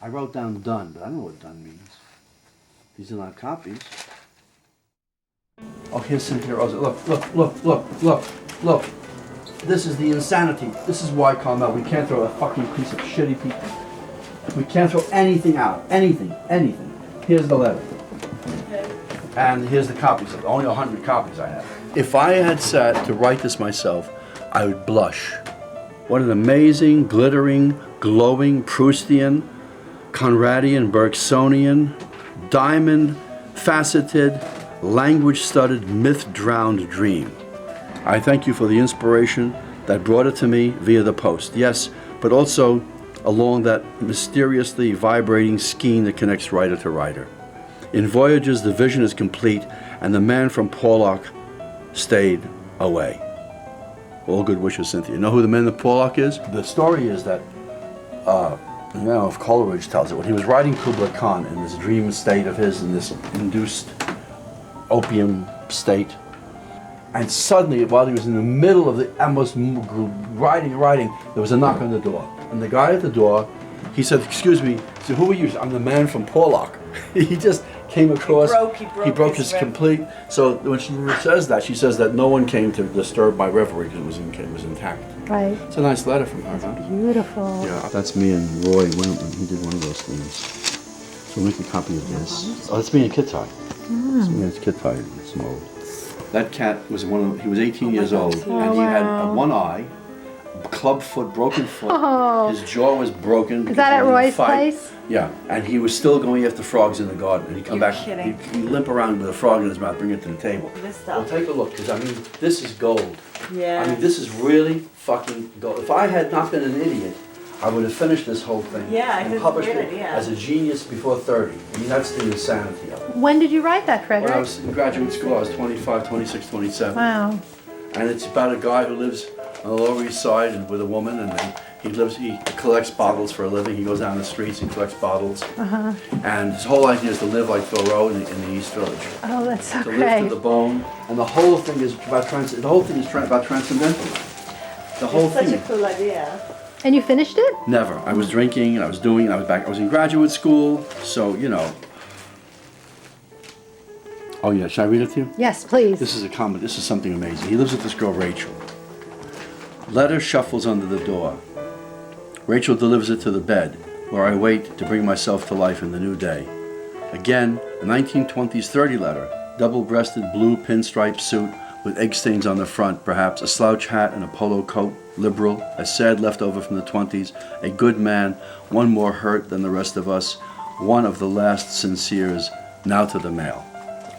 I wrote down done, but I don't know what done means. These are not copies. Oh, here's Cynthia Rosa. Look. This is the insanity. This is why, Carmel, we can't throw a fucking piece of shitty people. We can't throw anything out. Anything. Here's the letter. And here's the copies. Only 100 copies I have. If I had sat to write this myself, I would blush. What an amazing, glittering, glowing, Proustian, Conradian, Bergsonian, diamond, faceted, language-studded, myth-drowned dream. I thank you for the inspiration that brought it to me via the post. Yes, but also along that mysteriously vibrating skein that connects writer to writer. In Voyages, the vision is complete, and the man from Porlock stayed away. All good wishes, Cynthia. You know who the man from Porlock is? The story is that, if Coleridge tells it, when he was writing Kubla Khan in this dream state of his, in this induced opium state, and suddenly, while he was in the middle of the almost writing, there was a knock on the door. And the guy at the door, he said, "Excuse me." He said, "Who are you?" "I'm the man from Porlock." He just came across. He broke his complete. So when she says that, she says that no one came to disturb my reverie because it was intact. Right. It's a nice letter from her, huh? Beautiful. Yeah, that's me and Roy Wimpton. He did one of those things. So we'll make a copy of this. Oh, that's me and Kittai. That's me and Kittai in some old. That cat was he was 18 years old, and he had one eye, club foot, broken foot. Oh. His jaw was broken. Is that at Roy's place? Yeah, and he was still going after frogs in the garden. And he'd come back, kidding. he'd limp around with a frog in his mouth, bring it to the table. This Well, stuff. take a look, because I mean, this is gold. Yeah. I mean, this is really fucking gold. If I had not been an idiot, I would have finished this whole thing Yeah, I and think it's a published great it idea. as a genius before 30. I mean, that's the insanity of it. When did you write that, Frederic? When I was in graduate school, I was 25, 26, 27. Wow. And it's about a guy who lives on the Lower East Side and with a woman, and then he collects bottles for a living. He goes down the streets and collects bottles. And his whole idea is to live like Thoreau in the East Village. Oh, that's so To live to great. the bone. And the whole thing is about about transcendental. The whole It's such thing. a cool idea. And you finished it? Never. I was drinking and I was in graduate school, so you know. Oh yeah, should I read it to you? Yes, please. This is something amazing. He lives with this girl, Rachel. Letter shuffles under the door. Rachel delivers it to the bed, where I wait to bring myself to life in the new day. Again, a 1920s 30 letter, double-breasted blue pinstripe suit with egg stains on the front, perhaps a slouch hat and a polo coat, liberal, a sad leftover from the 20s, a good man, one more hurt than the rest of us, one of the last sinceres, now to the mail.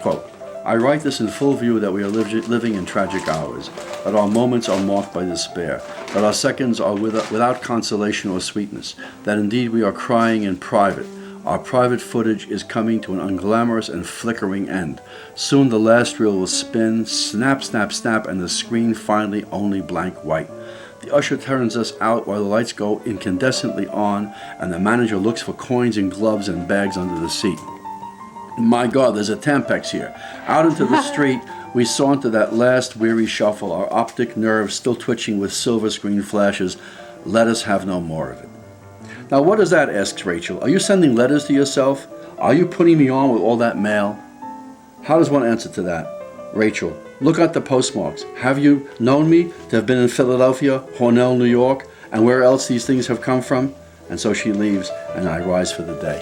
Quote, I write this in full view that we are living in tragic hours, that our moments are marked by despair, that our seconds are without consolation or sweetness, that indeed we are crying in private. Our private footage is coming to an unglamorous and flickering end. Soon the last reel will spin, snap, snap, snap, and the screen finally only blank white. The usher turns us out while the lights go incandescently on, and the manager looks for coins and gloves and bags under the seat. My God, there's a Tampax here. Out into the street, we saunter that last weary shuffle, our optic nerves still twitching with silver screen flashes. Let us have no more of it. Now, what does that, asks Rachel. Are you sending letters to yourself? Are you putting me on with all that mail? How does one answer to that? Rachel, look at the postmarks. Have you known me to have been in Philadelphia, Hornell, New York, and where else these things have come from? And so she leaves, and I rise for the day.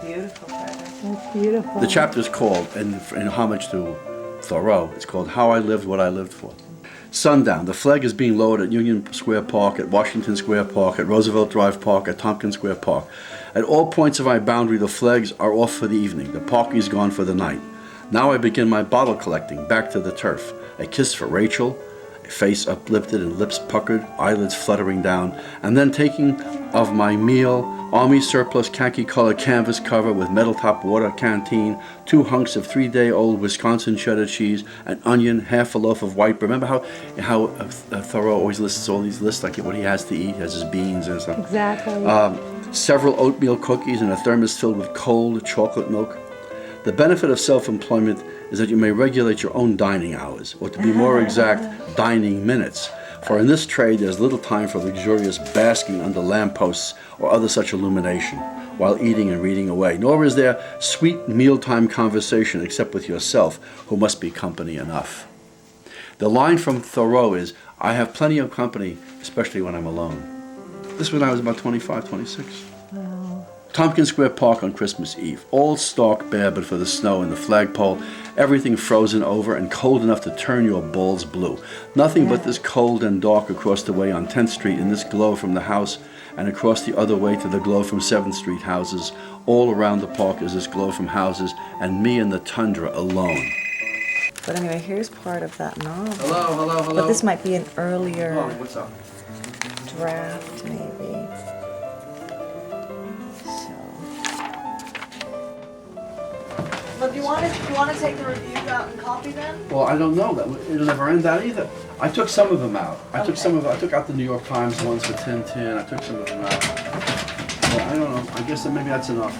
Beautiful, Frederic. That's beautiful. The chapter is called, in homage to Thoreau, it's called How I Lived What I Lived For. Sundown. The flag is being lowered at Union Square Park, at Washington Square Park, at Roosevelt Drive Park, at Tompkins Square Park. At all points of my boundary, the flags are off for the evening. The parking is gone for the night. Now I begin my bottle collecting, back to the turf. A kiss for Rachel, a face uplifted and lips puckered, eyelids fluttering down, and then taking of my meal, army surplus khaki-colored canvas cover with metal-top water canteen, 2 hunks of 3-day-old Wisconsin cheddar cheese, an onion, half a loaf of white bread. Remember how Thoreau always lists all these lists, like what he has to eat, has his beans and stuff. Exactly. Several oatmeal cookies and a thermos filled with cold chocolate milk. The benefit of self-employment is that you may regulate your own dining hours, or to be more exact, dining minutes. For in this trade there's little time for luxurious basking under lampposts or other such illumination, while eating and reading away, nor is there sweet mealtime conversation except with yourself, who must be company enough. The line from Thoreau is, I have plenty of company, especially when I'm alone. This was when I was about 25, 26. Wow. Tompkins Square Park on Christmas Eve. All stark bare but for the snow and the flagpole. Everything frozen over and cold enough to turn your balls blue. Nothing but this cold and dark across the way on 10th Street in this glow from the house, and across the other way to the glow from 7th Street houses. All around the park is this glow from houses, and me in the tundra alone. But anyway, here's part of that novel. Hello. But this might be an earlier Oh, what's up? draft, maybe. So. Well, do you want to take the review out and copy them? Well, I don't know. It'll never end that either. I took some of them out. I took out the New York Times ones for Tintin. I took some of them out. Well, I don't know. I guess that maybe that's enough.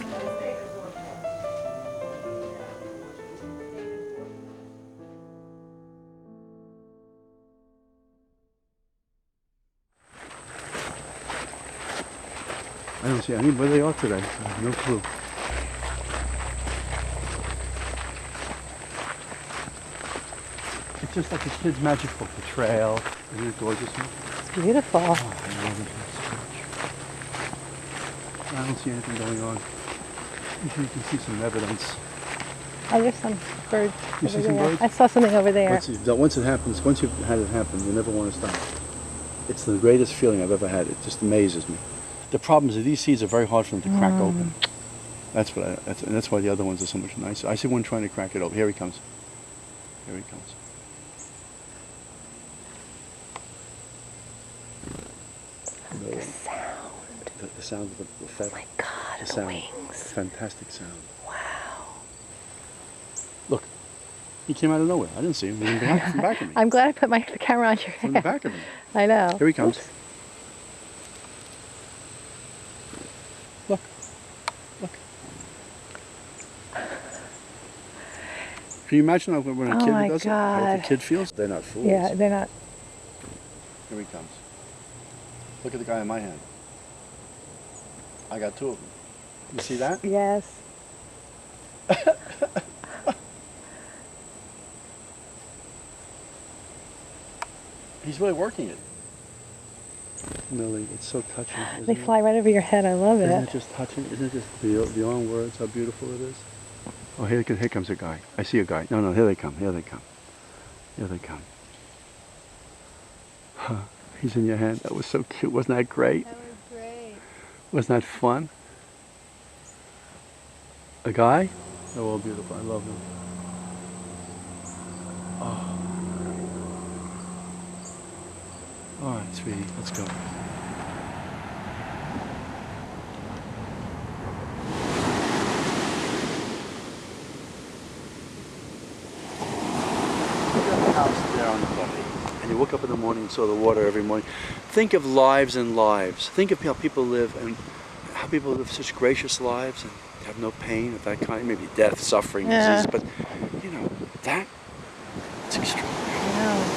I don't see any where they are today. I have no clue. It's just like a kid's magic book, the trail. Isn't it gorgeous? It's beautiful. Oh, I love it so much. I don't see anything going on. You can see some evidence. Oh, there's some birds You over see some there. birds? I saw something over there. Once it happens, once you've had it happen, you never want to stop. It's the greatest feeling I've ever had. It just amazes me. The problem is that these seeds are very hard for them to crack open. That's why the other ones are so much nicer. I see one trying to crack it open. Here he comes. Here he comes. The sound. The sound of the feather. Oh my God, The the sound. wings. Fantastic sound. Wow. Look, he came out of nowhere. I didn't see him. He was in the back of me. I'm glad I put the camera on your From the head. back of me. I know. Here he comes. Oops. Look. Look. Can you imagine when a Oh kid my does it? How God. the kid feels? They're not fools. Yeah, they're not. Here he comes. Look at the guy in my hand. I got two of them. You see that? Yes. He's really working it. Millie, it's so touching. They fly right over your head. I love Isn't it. it just touching? Isn't it just beyond words how beautiful it is? Oh, here comes a guy. I see a guy. No, here they come. Here they come. Here they come. Huh. He's in your hand. That was so cute. Wasn't that great? That was great. Wasn't that fun? A guy? They're all beautiful. I love them. Oh. All right, sweetie. Let's go. House there on the left. And you woke up in the morning and saw the water every morning. Think of lives and lives. Think of how people live and how people live such gracious lives and have no pain of that kind. Maybe death, suffering, Yeah. disease, but you know, it's extraordinary. Wow.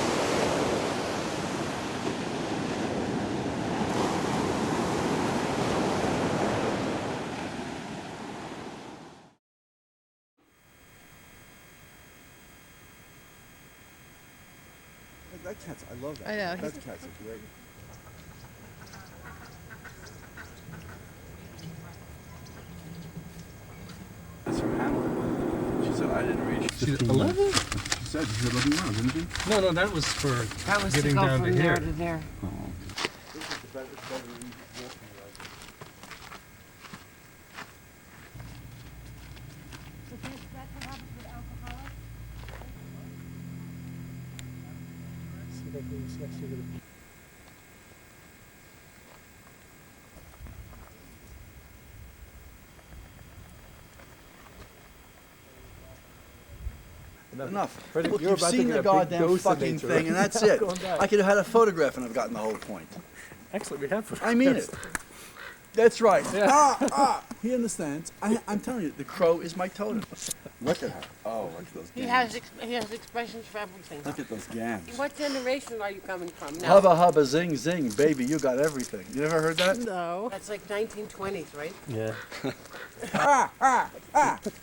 That cat's, I love that. I know, That he's- cat's great. That's from Hamlet. She said I didn't read. She's 11? She said 11 miles, didn't she? No, that was for That was getting to go down from to there here. to there. Enough. Frederic, Look, you're you've about to seen get the a big goddamn dose of fucking nature. thing, and that's it. Going back. I could have had a photograph and have gotten the whole point. Actually, we have. I mean it. That's right. Yeah. He understands. I'm telling you, the crow is my totem. Look at her. Oh Oh, look at those He has expressions for everything. Look at those gams. What generation are you coming from now? Hubba hubba zing zing, baby, you got everything. You never heard that? No. That's like 1920s, right? Yeah.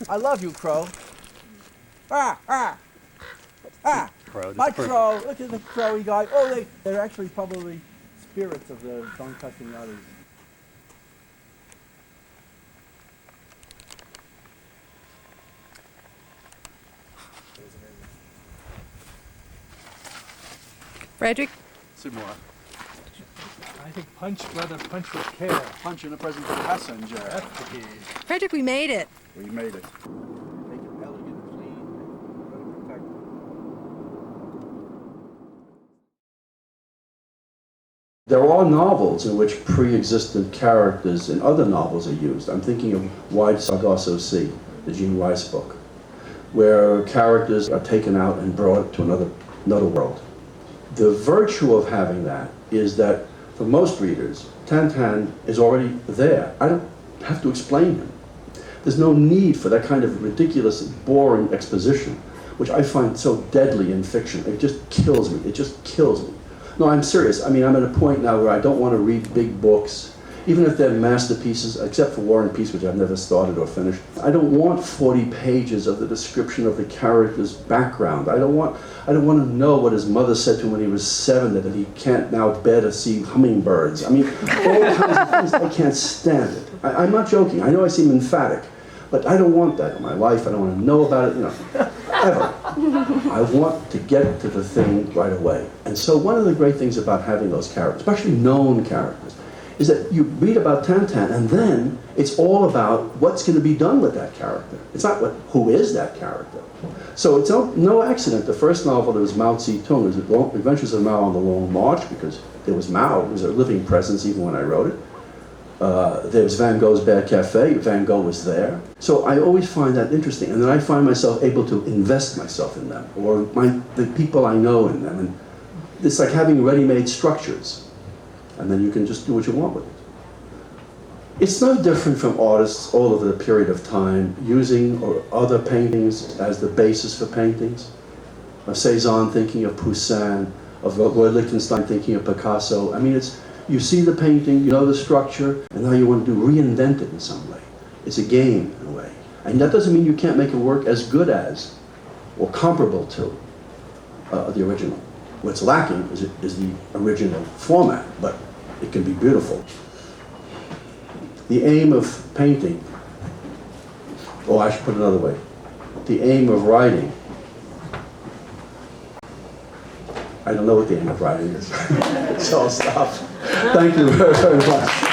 I love you, Crow. Crow. My crow. Look at the crowy guy. Oh, they're actually probably spirits of the Don Castagnetti's. Frederic? Seymour. I think punch, brother, punch with care. Punch in the present passenger. That's the key. Frederic, we made it. We made it. Make it elegant, clean, very protected. There are novels in which pre-existent characters in other novels are used. I'm thinking of Wide Sargasso Sea, the Jean Rice book, where characters are taken out and brought to another world. The virtue of having that is that for most readers, Tintin is already there. I don't have to explain him. There's no need for that kind of ridiculous, boring exposition, which I find so deadly in fiction. It just kills me. It just kills me. No, I'm serious. I mean, I'm at a point now where I don't want to read big books, even if they're masterpieces, except for War and Peace, which I've never started or finished. I don't want 40 pages of the description of the character's background. I don't want to know what his mother said to him when he was 7, that he can't now bear to see hummingbirds. I mean, all kinds of things. I can't stand it. I'm not joking. I know I seem emphatic, but I don't want that in my life. I don't want to know about it, ever. I want to get to the thing right away. And so one of the great things about having those characters, especially known characters, is that you read about Tintin and then it's all about what's going to be done with that character. It's not who is that character. So it's no accident. The first novel, there was Mao Zedong, was Adventures of Mao on the Long March, because there was Mao. It was a living presence even when I wrote it. There was Van Gogh's Bad Cafe. Van Gogh was there. So I always find that interesting. And then I find myself able to invest myself in them, or the people I know in them. And it's like having ready-made structures. And then you can just do what you want with it. It's no different from artists all over the period of time using or other paintings as the basis for paintings. Of Cézanne thinking of Poussin, of Roy Lichtenstein thinking of Picasso. I mean, you see the painting, you know the structure, and now you want to reinvent it in some way. It's a game in a way. And that doesn't mean you can't make a work as good as or comparable to the original. What's lacking is the original format, but it can be beautiful. The aim of painting, I should put it another way. The aim of writing, I don't know what the aim of writing is. So I'll stop. Thank you very, very much.